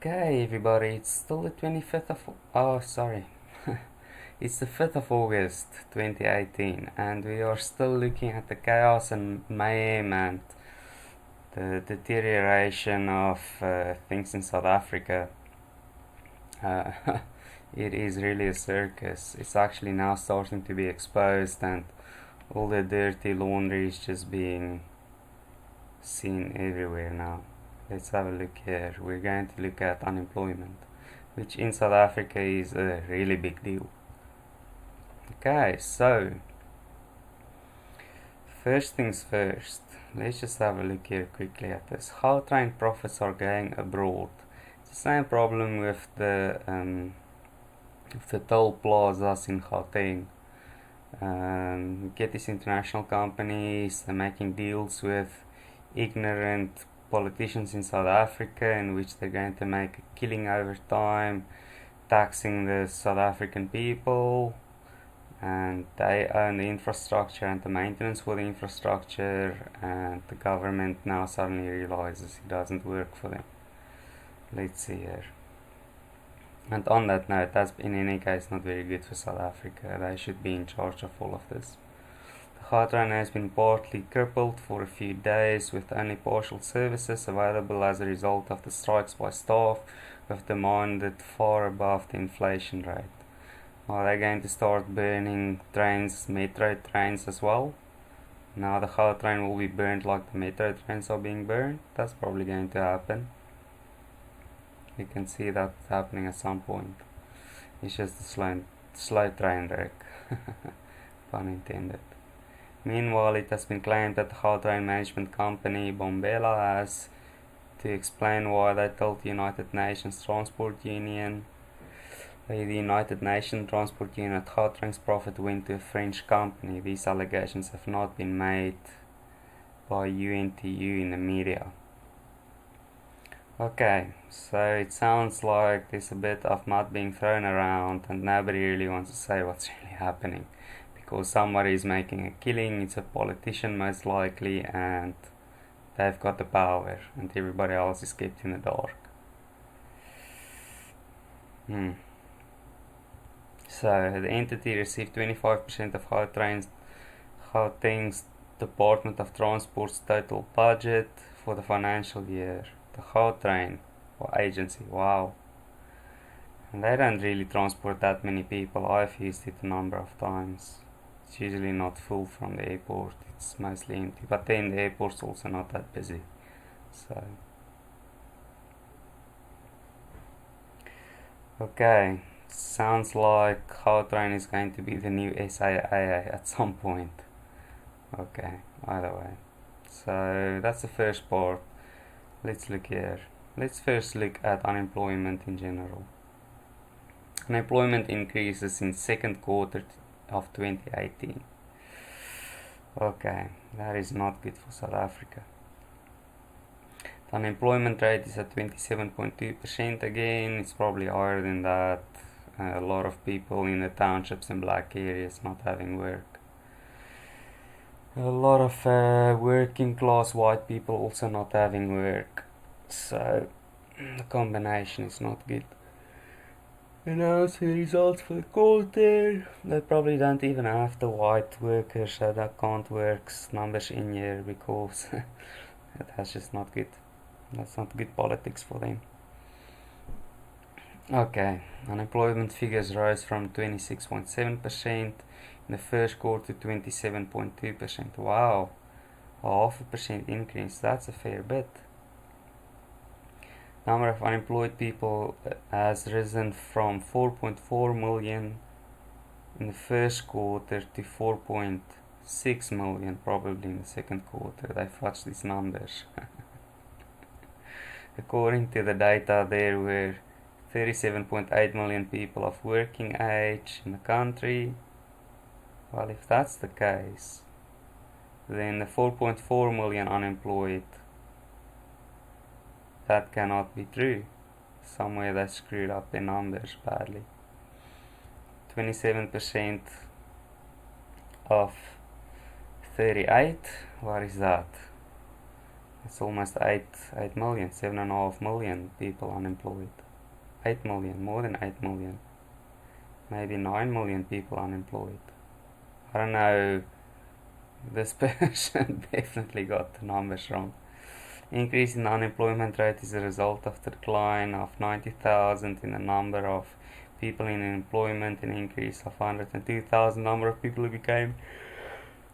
Okay, everybody, it's still the 25th of. Oh, sorry. It's the 5th of August 2018, and we are still looking at the chaos and mayhem and the deterioration of things in South Africa. Uh, it is really a circus. It's actually now starting to be exposed, and all the dirty laundry is just being seen everywhere now. Let's have a look here. We're going to look at unemployment, which in South Africa is a really big deal. Okay, so first things first, let's just have a look here quickly at this. Gautrain profits are going abroad. It's the same problem with the toll plazas in Gauteng. Get these international companies, they're making deals with ignorant politicians in South Africa in which they're going to make a killing over time, taxing the South African people, and they own the infrastructure and the maintenance for the infrastructure, and the government now suddenly realizes it doesn't work for them. Let's see here. And on that note, that's in any case not very good for South Africa. They should be in charge of all of this. The Gautrain has been partly crippled for a few days with only partial services available as a result of the strikes by staff, with demand far above the inflation rate. Are they going to start burning trains, metro trains as well? Now the Gautrain will be burned like the metro trains are being burned? That's probably going to happen. You can see that happening at some point. It's just a slow train wreck. Pun intended. Meanwhile, it has been claimed that the Gautrain management company Bombela has to explain why they told the United Nations Transport Union. The United Nations Transport Union at Gautrain's profit went to a French company. These allegations have not been made by UNTU in the media. Okay, so it sounds like there's a bit of mud being thrown around and nobody really wants to say what's really happening. Because somebody is making a killing, it's a politician most likely, and they've got the power, and everybody else is kept in the dark. So the entity received 25% of Gauteng's Department of Transport's total budget for the financial year. The Gautrain agency, wow. And they don't really transport that many people. I've used it a number of times. It's usually not full from the airport, it's mostly empty. But then the airport's also not that busy. So okay, sounds like Gautrain is going to be the new SAA at some point. Okay, either way. So that's the first part. Let's look here. Let's first look at unemployment in general. Unemployment increases in second quarter of 2018. Okay, that is not good for South Africa. The unemployment rate is at 27.2% again. It's probably higher than that. A lot of people in the townships and black areas not having work. A lot of working class white people also not having work. So the combination is not good. And also the results for the quarter, they probably don't even have the white workers, so that can't work numbers in here because that's just not good. That's not good politics for them. Okay, unemployment figures rose from 26.7% in the first quarter to 27.2%. Wow, a 0.5% increase, that's a fair bit. Number of unemployed people has risen from 4.4 million in the first quarter to 4.6 million probably in the second quarter. They fudged these numbers. According to the data, there were 37.8 million people of working age in the country. Well, if that's the case, then the 4.4 million unemployed, that cannot be true. Somewhere they screwed up their numbers badly. 27% of 38, what is that? It's almost 8 million, 7.5 million people unemployed. 8 million, more than 8 million. Maybe 9 million people unemployed. I don't know, this person definitely got the numbers wrong. Increase in the unemployment rate is a result of the decline of 90,000 in the number of people in employment, an increase of 102,000 number of people who became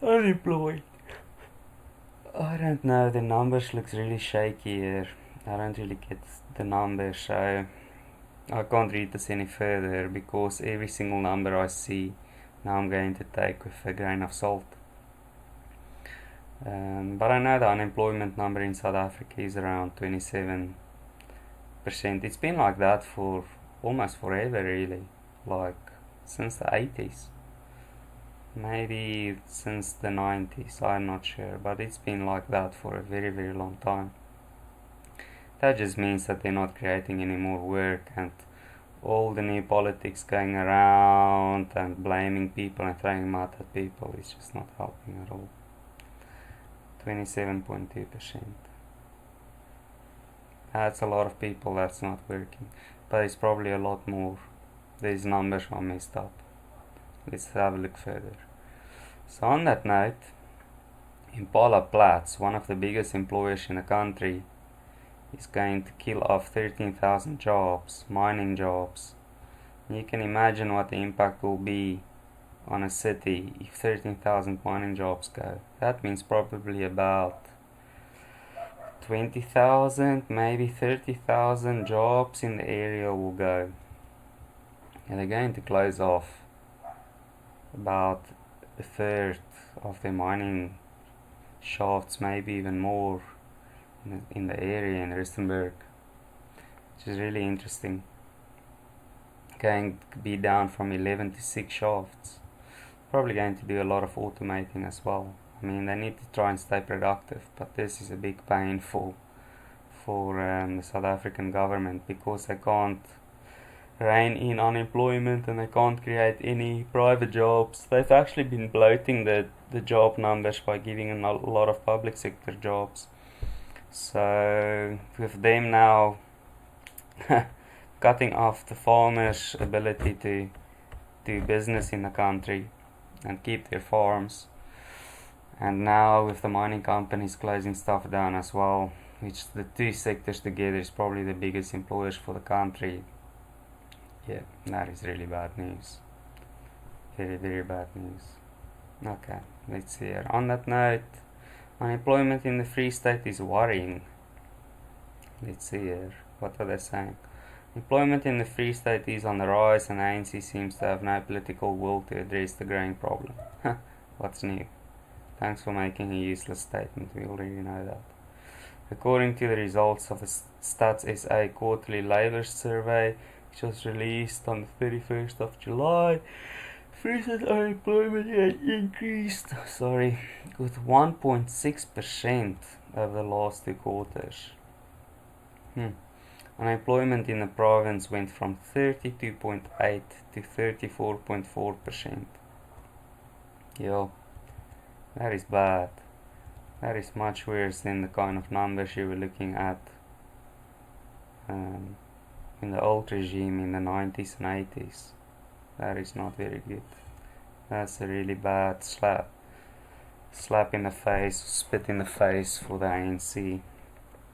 unemployed. I don't know, the numbers looks really shaky here. I don't really get the numbers, so I can't read this any further because every single number I see now I'm going to take with a grain of salt. But I know the unemployment number in South Africa is around 27%. It's been like that for almost forever, really, like since the 80s. Maybe since the 90s, I'm not sure, but it's been like that for a very, very long time. That just means that they're not creating any more work, and all the new politics going around and blaming people and throwing mud at people is just not helping at all. 27.2%. That's a lot of people that's not working, but it's probably a lot more. These numbers are messed up. Let's have a look further. So on that note, Impala Platts, one of the biggest employers in the country, is going to kill off 13,000 jobs, mining jobs. You can imagine what the impact will be on a city if 13,000 mining jobs go. That means probably about 20,000, maybe 30,000 jobs in the area will go. And they're going to close off about a third of the mining shafts, maybe even more, in the area in Rustenburg, which is really interesting. Going to be down from 11 to 6 shafts. Probably going to do a lot of automating as well. I mean, they need to try and stay productive, but this is a big pain for the South African government, because they can't rein in unemployment and they can't create any private jobs. They've actually been bloating the job numbers by giving a lot of public sector jobs. So with them now cutting off the farmers' ability to do business in the country and keep their farms, and now with the mining companies closing stuff down as well, which the two sectors together is probably the biggest employers for the country. Yeah, that is really bad news. Very, very bad news. Okay, let's see here. On that note, unemployment in the Free State is worrying. Let's see here. What are they saying? Employment in the Free State is on the rise, and ANC seems to have no political will to address the growing problem. What's new? Thanks for making a useless statement. We already know that. According to the results of the Stats SA quarterly labour survey, which was released on the 31st of July, Free State unemployment had increased with 1.6% over the last 2 quarters. Unemployment in the province went from 32.8 to 34.4%. Yeah, that is bad. That is much worse than the kind of numbers you were looking at in the old regime in the 90s and 80s. That is not very good. That's a really bad slap in the face, spit in the face for the ANC,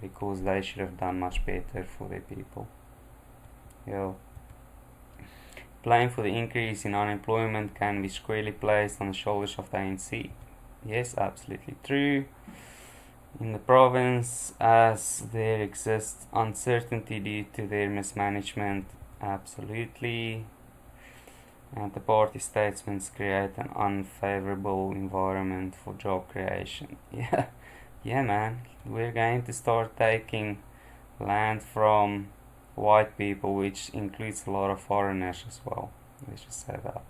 because they should have done much better for their people. Yeah. Blame for the increase in unemployment can be squarely placed on the shoulders of the ANC. Yes, absolutely true. In the province, as there exists uncertainty due to their mismanagement, absolutely. And the party statements create an unfavorable environment for job creation. Yeah, man. We're going to start taking land from white people, which includes a lot of foreigners as well. Let's just say that.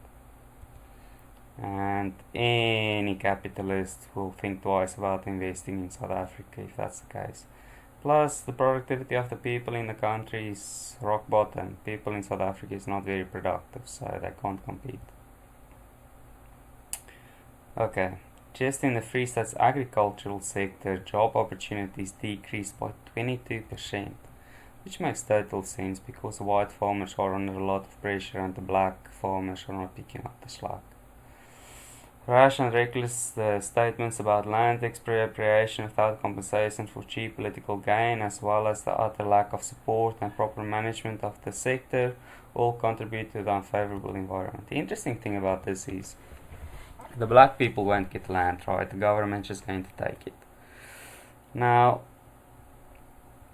And any capitalist will think twice about investing in South Africa if that's the case. Plus, the productivity of the people in the country is rock bottom. People in South Africa is not very productive, so they can't compete. Okay, just in the Free State's agricultural sector, job opportunities decreased by 22%, which makes total sense because the white farmers are under a lot of pressure and the black farmers are not picking up the slack. Rash and reckless statements about land expropriation without compensation for cheap political gain, as well as the utter lack of support and proper management of the sector, all contribute to the unfavorable environment. The interesting thing about this is the black people won't get land, right? The government is going to take it. Now,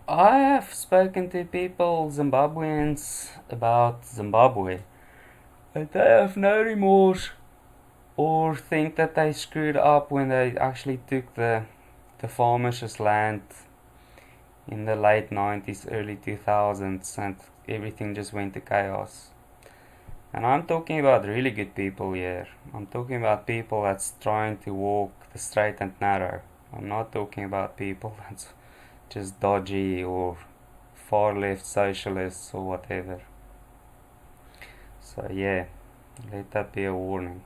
I have spoken to people, Zimbabweans, about Zimbabwe, but they have no remorse or think that they screwed up when they actually took the farmers' land in the late 90s, early 2000s, and everything just went to chaos. And I'm talking about really good people here. I'm talking about people that's trying to walk the straight and narrow. I'm not talking about people that's just dodgy or far left socialists or whatever. So yeah, let that be a warning.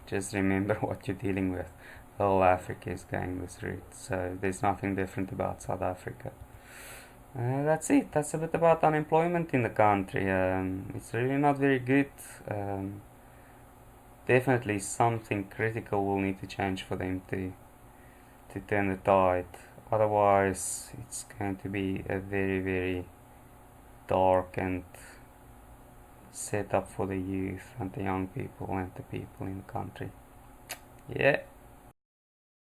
Just remember what you're dealing with. The whole Africa is going this route, so there's nothing different about South Africa. That's it. That's a bit about unemployment in the country. It's really not very good. Definitely something critical will need to change for them to turn the tide. Otherwise, it's going to be a very, very dark and set up for the youth and the young people and the people in the country. Yeah.